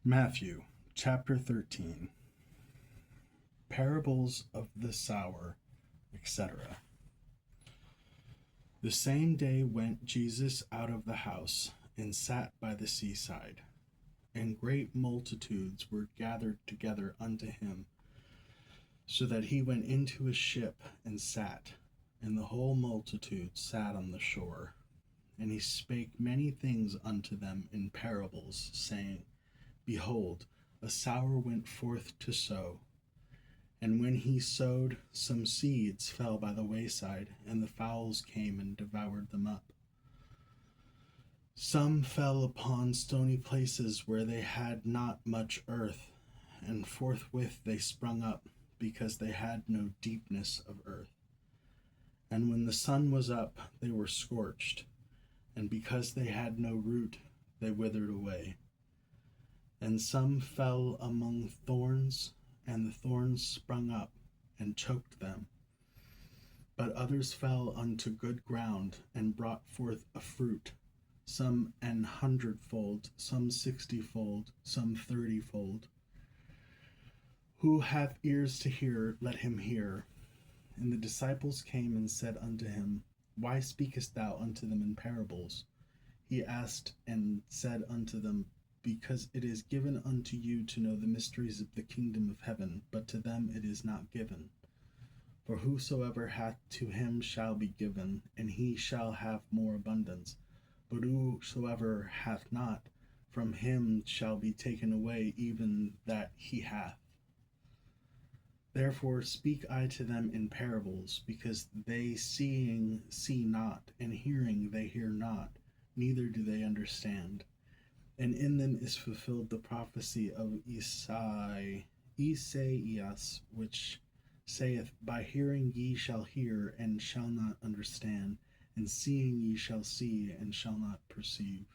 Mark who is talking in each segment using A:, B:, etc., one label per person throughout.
A: Matthew chapter 13. Parables of the sower, etc. The same day went Jesus out of the house and sat by the seaside, and great multitudes were gathered together unto him, so that he went into a ship and sat, and the whole multitude sat on the shore. And he spake many things unto them in parables, saying, Behold, a sower went forth to sow. And when he sowed, some seeds fell by the wayside, and the fowls came and devoured them up. Some fell upon stony places where they had not much earth, and forthwith they sprung up, because they had no deepness of earth. And when the sun was up, they were scorched, and because they had no root, they withered away. And some fell among thorns, and the thorns sprung up and choked them. But others fell unto good ground, and brought forth a fruit, some an hundredfold, some 60-fold, some 30-fold. Who hath ears to hear, let him hear. And the disciples came and said unto him, Why speakest thou unto them in parables? He asked and said unto them, Because it is given unto you to know the mysteries of the kingdom of heaven, but to them it is not given. For whosoever hath, to him shall be given, and he shall have more abundance. But whosoever hath not, from him shall be taken away even that he hath. Therefore speak I to them in parables, because they seeing see not, and hearing they hear not, neither do they understand. And in them is fulfilled the prophecy of Esaias, which saith, By hearing ye shall hear, and shall not understand, and seeing ye shall see, and shall not perceive.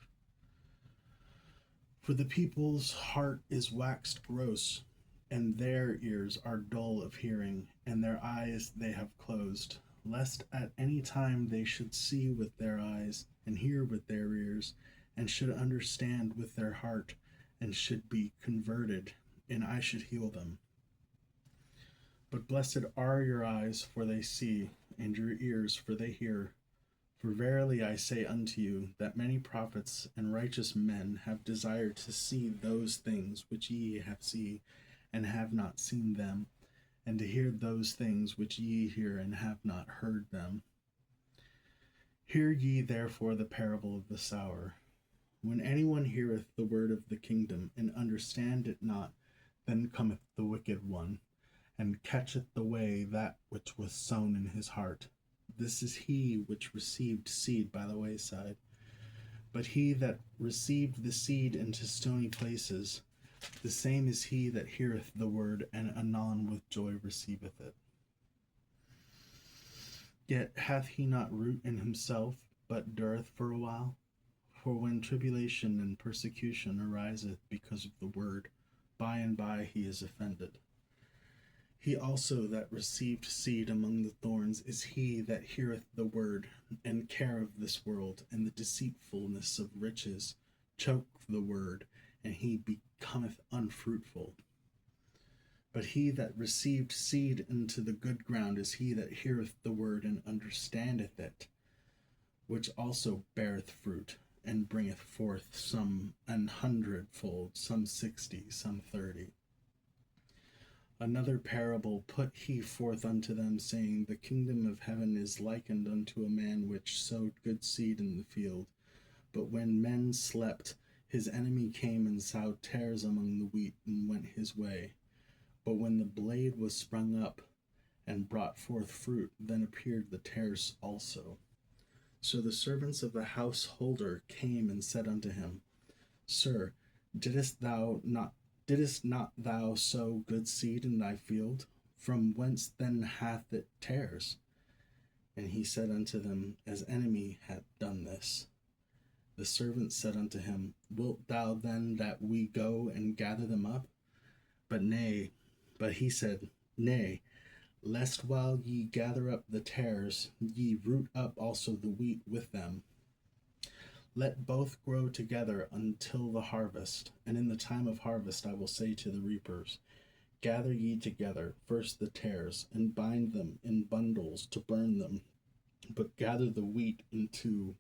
A: For the people's heart is waxed gross, and their ears are dull of hearing, and their eyes they have closed, lest at any time they should see with their eyes, and hear with their ears, and should understand with their heart, and should be converted, and I should heal them. But blessed are your eyes, for they see, and your ears, for they hear. For verily I say unto you, that many prophets and righteous men have desired to see those things which ye have seen, and have not seen them, and to hear those things which ye hear, and have not heard them. Hear ye therefore the parable of the sower. When anyone heareth the word of the kingdom, and understand it not, then cometh the wicked one, and catcheth away that which was sown in his heart. This is he which received seed by the wayside. But he that received the seed into stony places, the same is he that heareth the word, and anon with joy receiveth it. Yet hath he not root in himself, but dureth for a while. For when tribulation and persecution ariseth because of the word, by and by he is offended. He also that received seed among the thorns is he that heareth the word, and care of this world, and the deceitfulness of riches, choke the word, and he becometh unfruitful. But he that received seed into the good ground is he that heareth the word, and understandeth it, which also beareth fruit, and bringeth forth some an hundredfold, some 60, some 30. Another parable put he forth unto them, saying, The kingdom of heaven is likened unto a man which sowed good seed in the field. But when men slept, his enemy came and sowed tares among the wheat, and went his way. But when the blade was sprung up, and brought forth fruit, then appeared the tares also. So the servants of the householder came and said unto him, Sir, didst not thou sow good seed in thy field? From whence then hath it tares? And he said unto them, As enemy hath done this. The servants said unto him, Wilt thou then that we go and gather them up? But he said, Nay, lest while ye gather up the tares, ye root up also the wheat with them. Let both grow together until the harvest. And in the time of harvest I will say to the reapers, gather ye together first the tares, and bind them in bundles to burn them, but gather the wheat into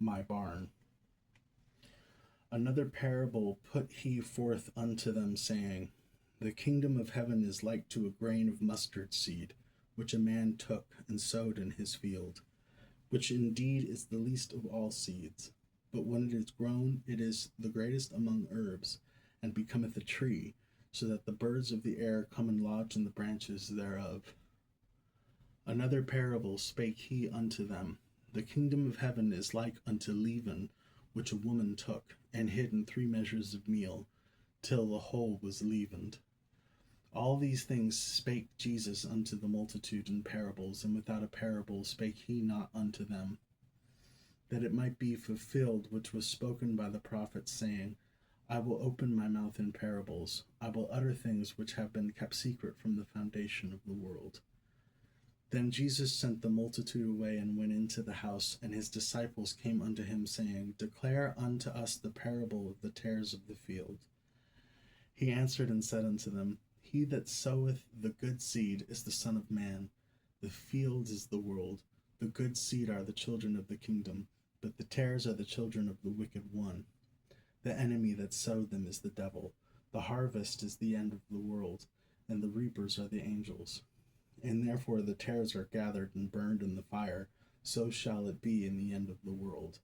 A: my barn. Another parable put he forth unto them, saying, the kingdom of heaven is like to a grain of mustard seed, which a man took and sowed in his field, which indeed is the least of all seeds. But when it is grown, it is the greatest among herbs, and becometh a tree, so that the birds of the air come and lodge in the branches thereof. Another parable spake he unto them, the kingdom of heaven is like unto leaven, which a woman took, and hid in 3 measures of meal, till the whole was leavened. All these things spake Jesus unto the multitude in parables, and without a parable spake he not unto them, that it might be fulfilled which was spoken by the prophet, saying, I will open my mouth in parables, I will utter things which have been kept secret from the foundation of the world. Then Jesus sent the multitude away, and went into the house, and his disciples came unto him, saying, declare unto us the parable of the tares of the field. He answered and said unto them, he that soweth the good seed is the Son of Man. The field is the world. The good seed are the children of the kingdom, but the tares are the children of the wicked one. The enemy that sowed them is the devil. The harvest is the end of the world, and the reapers are the angels. And therefore the tares are gathered and burned in the fire. So shall it be in the end of the world.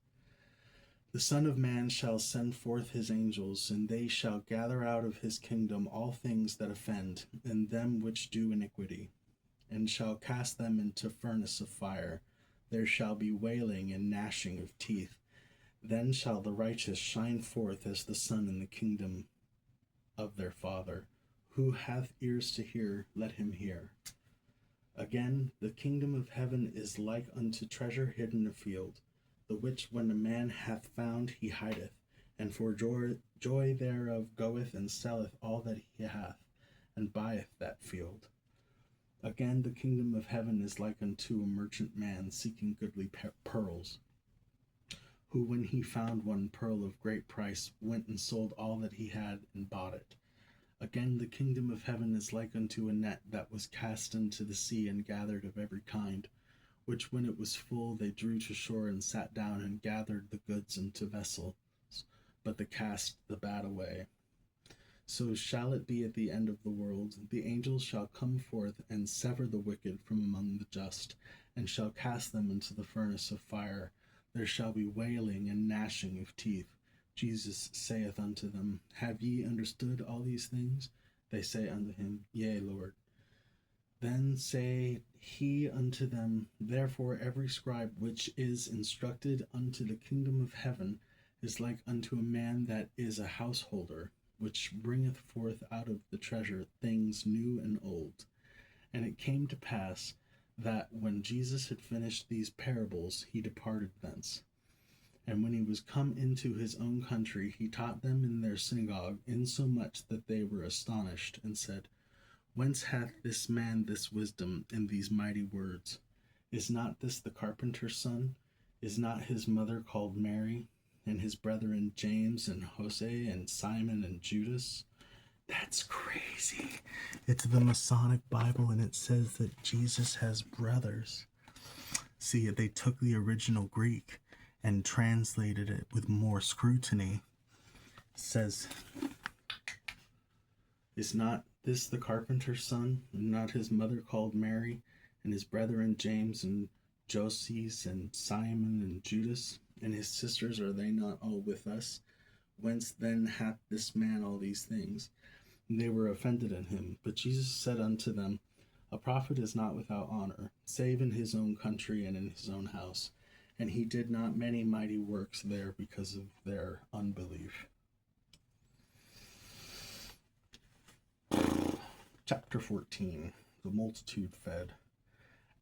A: The Son of Man shall send forth his angels, and they shall gather out of his kingdom all things that offend, and them which do iniquity, and shall cast them into furnace of fire. There shall be wailing and gnashing of teeth. Then shall the righteous shine forth as the sun in the kingdom of their Father. Who hath ears to hear, let him hear. Again, the kingdom of heaven is like unto treasure hidden in a field, the which when a man hath found he hideth, and for joy thereof goeth and selleth all that he hath, and buyeth that field. Again, the kingdom of heaven is like unto a merchant man seeking goodly pearls, who when he found one pearl of great price went and sold all that he had and bought it. Again, the kingdom of heaven is like unto a net that was cast into the sea and gathered of every kind, which when it was full they drew to shore and sat down and gathered the goods into vessels, but they cast the bad away. So shall it be at the end of the world. The angels shall come forth and sever the wicked from among the just, and shall cast them into the furnace of fire. There shall be wailing and gnashing of teeth. Jesus saith unto them, have ye understood all these things? They say unto him, Yea, Lord. Then say he unto them, therefore every scribe which is instructed unto the kingdom of heaven is like unto a man that is a householder, which bringeth forth out of the treasure things new and old. And it came to pass that when Jesus had finished these parables, he departed thence. And when he was come into his own country, he taught them in their synagogue, insomuch that they were astonished, and said, whence hath this man this wisdom and these mighty words? Is not this the carpenter's son? Is not his mother called Mary, and his brethren James and Jose and Simon and Judas? That's crazy. It's the Masonic Bible, and it says that Jesus has brothers. See, they took the original Greek and translated it with more scrutiny. It says, is not this the carpenter's son, and not his mother called Mary, and his brethren James and Joses and Simon and Judas, and his sisters, are they not all with us? Whence then hath this man all these things? And they were offended at him. But Jesus said unto them, a prophet is not without honor, save in his own country and in his own house. And he did not many mighty works there because of their unbelief. Chapter 14. The multitude fed.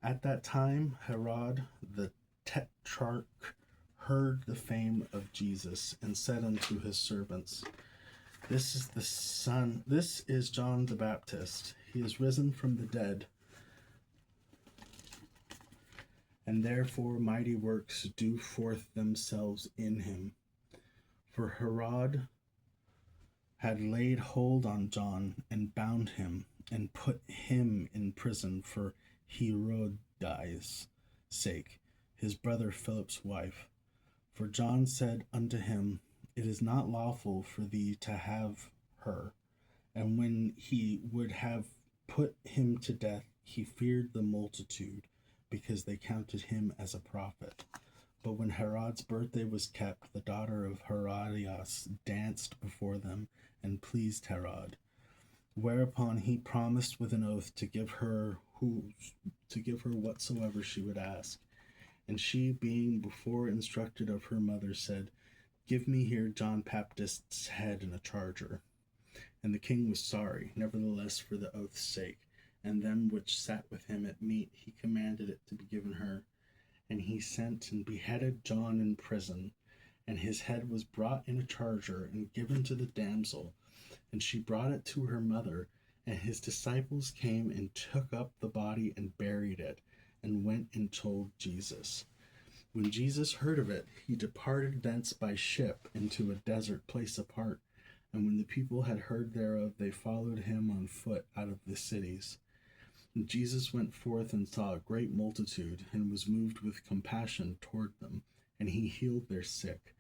A: At that time Herod the Tetrarch heard the fame of Jesus, and said unto his servants, this is John the Baptist. He is risen from the dead, and therefore mighty works do forth themselves in him. For Herod had laid hold on John and bound him and put him in prison for Herodias' sake, his brother Philip's wife. For John said unto him, It is not lawful for thee to have her. And when he would have put him to death, he feared the multitude, because they counted him as a prophet. But when Herod's birthday was kept, the daughter of Herodias danced before them and pleased Herod. Whereupon he promised with an oath to give her whatsoever she would ask. And she, being before instructed of her mother, said, Give me here John Baptist's head in a charger. And the king was sorry, nevertheless, for the oath's sake, and them which sat with him at meat, he commanded it to be given her. And he sent and beheaded John in prison, and his head was brought in a charger and given to the damsel, and she brought it to her mother. And his disciples came and took up the body and buried it, and went and told Jesus. When Jesus heard of it, he departed thence by ship into a desert place apart. And when the people had heard thereof, they followed him on foot out of the cities. And Jesus went forth and saw a great multitude, and was moved with compassion toward them, and he healed their sick.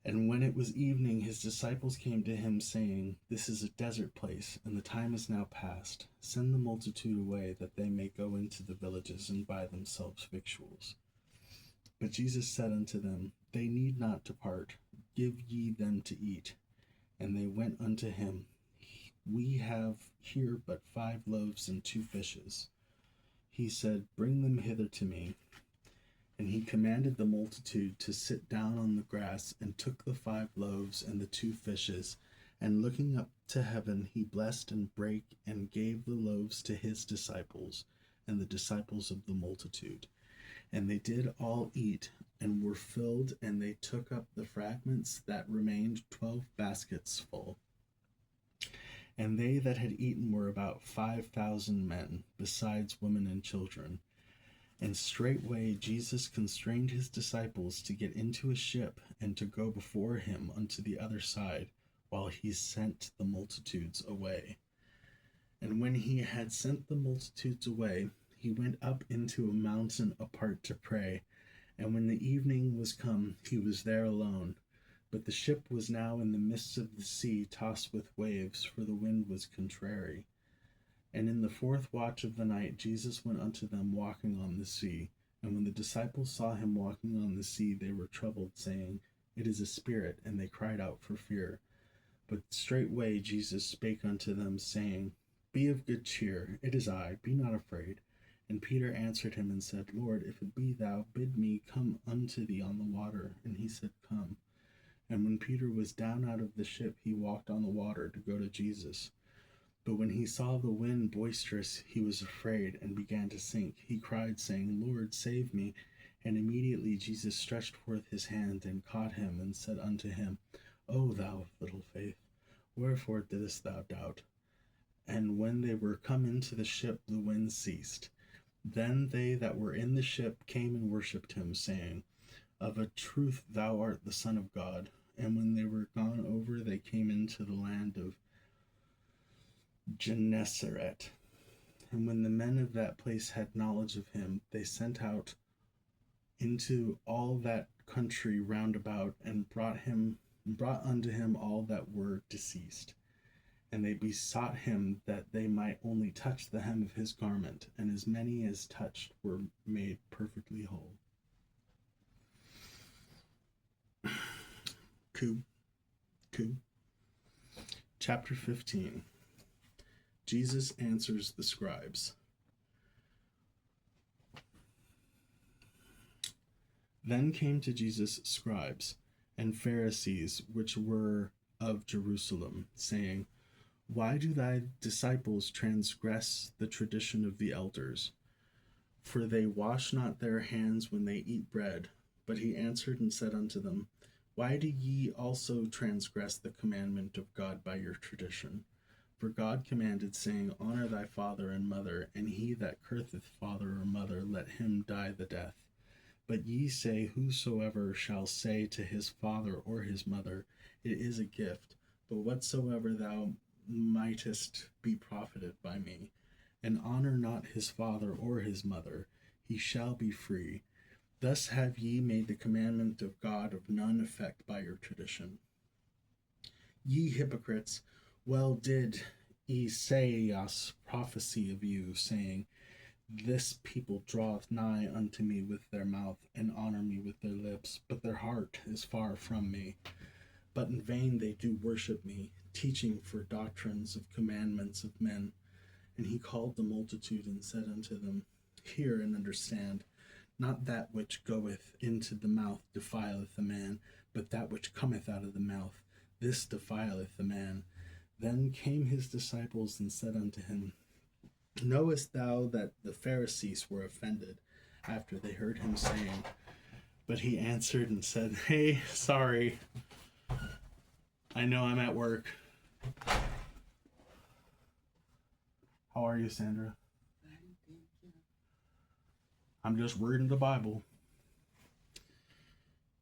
A: And when it was evening, his disciples came to him, saying, This is a desert place, and the time is now past. Send the multitude away, that they may go into the villages and buy themselves victuals. But Jesus said unto them, They need not depart. Give ye them to eat. And they went unto him. We have here but 5 loaves and 2 fishes. He said, Bring them hither to me. And he commanded the multitude to sit down on the grass, and took the 5 loaves and the 2 fishes, and looking up to heaven, he blessed and brake, and gave the loaves to his disciples, and the disciples of the multitude. And they did all eat, and were filled, and they took up the fragments that remained, 12 baskets full. And they that had eaten were about 5,000 men, besides women and children. And straightway Jesus constrained his disciples to get into a ship, and to go before him unto the other side, while he sent the multitudes away. And when he had sent the multitudes away, he went up into a mountain apart to pray. And when the evening was come, he was there alone. But the ship was now in the midst of the sea, tossed with waves, for the wind was contrary. And in the 4th watch of the night, Jesus went unto them walking on the sea. And when the disciples saw him walking on the sea, they were troubled, saying, It is a spirit, and they cried out for fear. But straightway Jesus spake unto them, saying, Be of good cheer, it is I, be not afraid. And Peter answered him and said, Lord, if it be thou, bid me come unto thee on the water. And he said, Come. And when Peter was down out of the ship, he walked on the water to go to Jesus. But when he saw the wind boisterous, he was afraid, and began to sink. He cried, saying, Lord, save me. And immediately Jesus stretched forth his hand, and caught him, and said unto him, O thou of little faith, wherefore didst thou doubt? And when they were come into the ship, the wind ceased. Then they that were in the ship came and worshipped him, saying, Of a truth thou art the Son of God. And when they were gone over, they came into the land of Gennesaret. And when the men of that place had knowledge of him, they sent out into all that country round about, and brought unto him all that were deceased. And they besought him that they might only touch the hem of his garment, and as many as touched were made perfectly whole. Chapter 15. Jesus answers the scribes. Then came to Jesus scribes and Pharisees, which were of Jerusalem, saying, Why do thy disciples transgress the tradition of the elders? For they wash not their hands when they eat bread. But he answered and said unto them, Why do ye also transgress the commandment of God by your tradition? For God commanded, saying, Honor thy father and mother, and he that curseth father or mother, let him die the death. But ye say, Whosoever shall say to his father or his mother, It is a gift, but whatsoever thou mightest be profited by me, and honor not his father or his mother, he shall be free. Thus have ye made the commandment of God of none effect by your tradition. Ye hypocrites, well did Esaias prophesy of you, saying, This people draweth nigh unto me with their mouth, and honor me with their lips, but their heart is far from me. But in vain they do worship me, teaching for doctrines of commandments of men. And he called the multitude, and said unto them, Hear and understand. Not that which goeth into the mouth defileth a man, but that which cometh out of the mouth, this defileth a man. Then came his disciples, and said unto him, Knowest thou that the Pharisees were offended after they heard him saying? But he answered and said, Hey, sorry, I know I'm at work. How are you, Sandra? I'm just reading the Bible.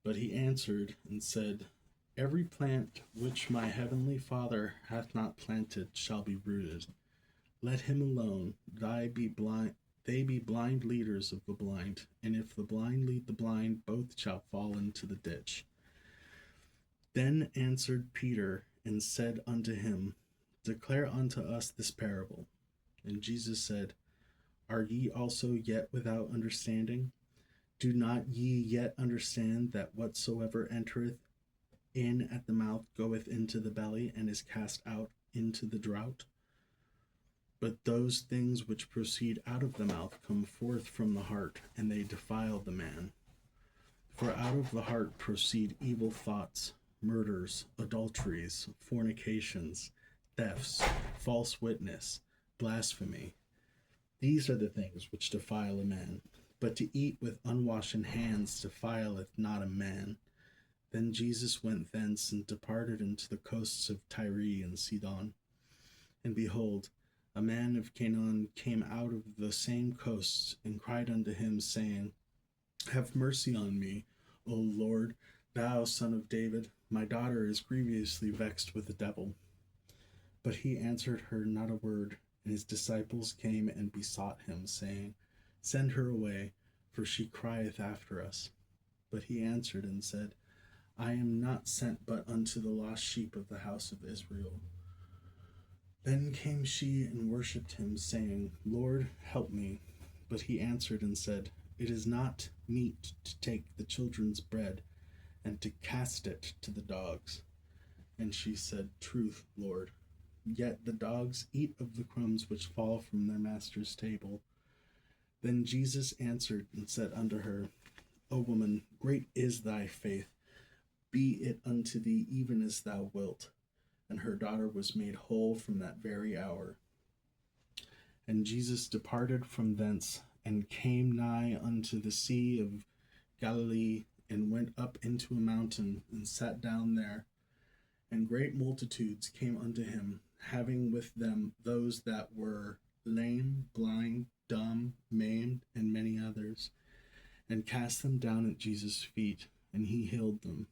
A: But he answered and said, Every plant which my heavenly Father hath not planted shall be rooted. Let him alone. They be blind leaders of the blind, and if the blind lead the blind, both shall fall into the ditch. Then answered Peter and said unto him, Declare unto us this parable. And Jesus said, Are ye also yet without understanding? Do not ye yet understand that whatsoever entereth in at the mouth goeth into the belly, and is cast out into the drought? But those things which proceed out of the mouth come forth from the heart, and they defile the man. For out of the heart proceed evil thoughts, murders, adulteries, fornications, thefts, false witness, blasphemy. These are the things which defile a man. But to eat with unwashen hands defileth not a man. Then Jesus went thence, and departed into the coasts of Tyre and Sidon. And behold, a man of Canaan came out of the same coasts, and cried unto him, saying, Have mercy on me, O Lord, thou Son of David. My daughter is grievously vexed with the devil. But he answered her not a word. And his disciples came and besought him, saying, Send her away, for she crieth after us. But he answered and said, I am not sent but unto the lost sheep of the house of Israel. Then came she and worshipped him, saying, Lord, help me. But he answered and said, It is not meet to take the children's bread, and to cast it to the dogs. And she said, Truth, Lord. Yet the dogs eat of the crumbs which fall from their master's table. Then Jesus answered and said unto her, O woman, great is thy faith. Be it unto thee even as thou wilt. And her daughter was made whole from that very hour. And Jesus departed from thence, and came nigh unto the sea of Galilee, and went up into a mountain, and sat down there. And great multitudes came unto him, having with them those that were lame, blind, dumb, maimed, and many others, and cast them down at Jesus' feet, and he healed them.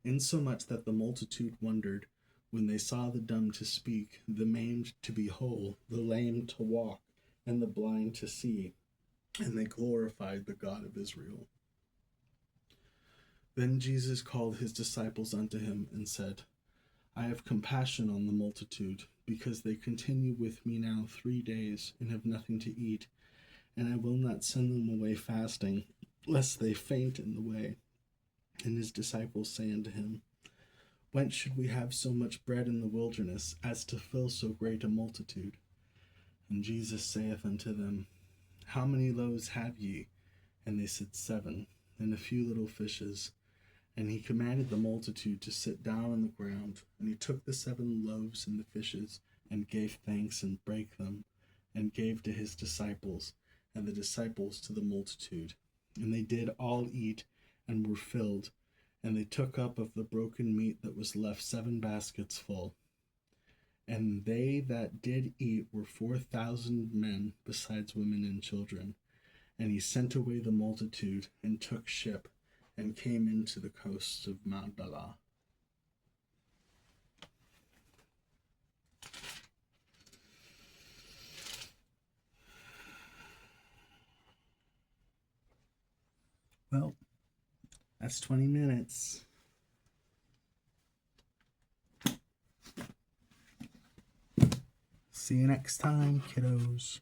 A: Insomuch that the multitude wondered, when they saw the dumb to speak, the maimed to be whole, the lame to walk, and the blind to see, and they glorified the God of Israel. Then Jesus called his disciples unto him, and said, I have compassion on the multitude, because they continue with me now 3 days, and have nothing to eat, and I will not send them away fasting, lest they faint in the way. And his disciples say unto him, Whence should we have so much bread in the wilderness, as to fill so great a multitude? And Jesus saith unto them, How many loaves have ye? And they said, 7, and a few little fishes. And he commanded the multitude to sit down on the ground. And he took the 7 loaves and the fishes, and gave thanks, and brake them, and gave to his disciples, and the disciples to the multitude. And they did all eat, and were filled. And they took up of the broken meat that was left 7 baskets full. And they that did eat were 4,000 men, besides women and children. And he sent away the multitude, and took ship, and came into the coasts of Magdala. Well, that's 20 minutes. See you next time, kiddos.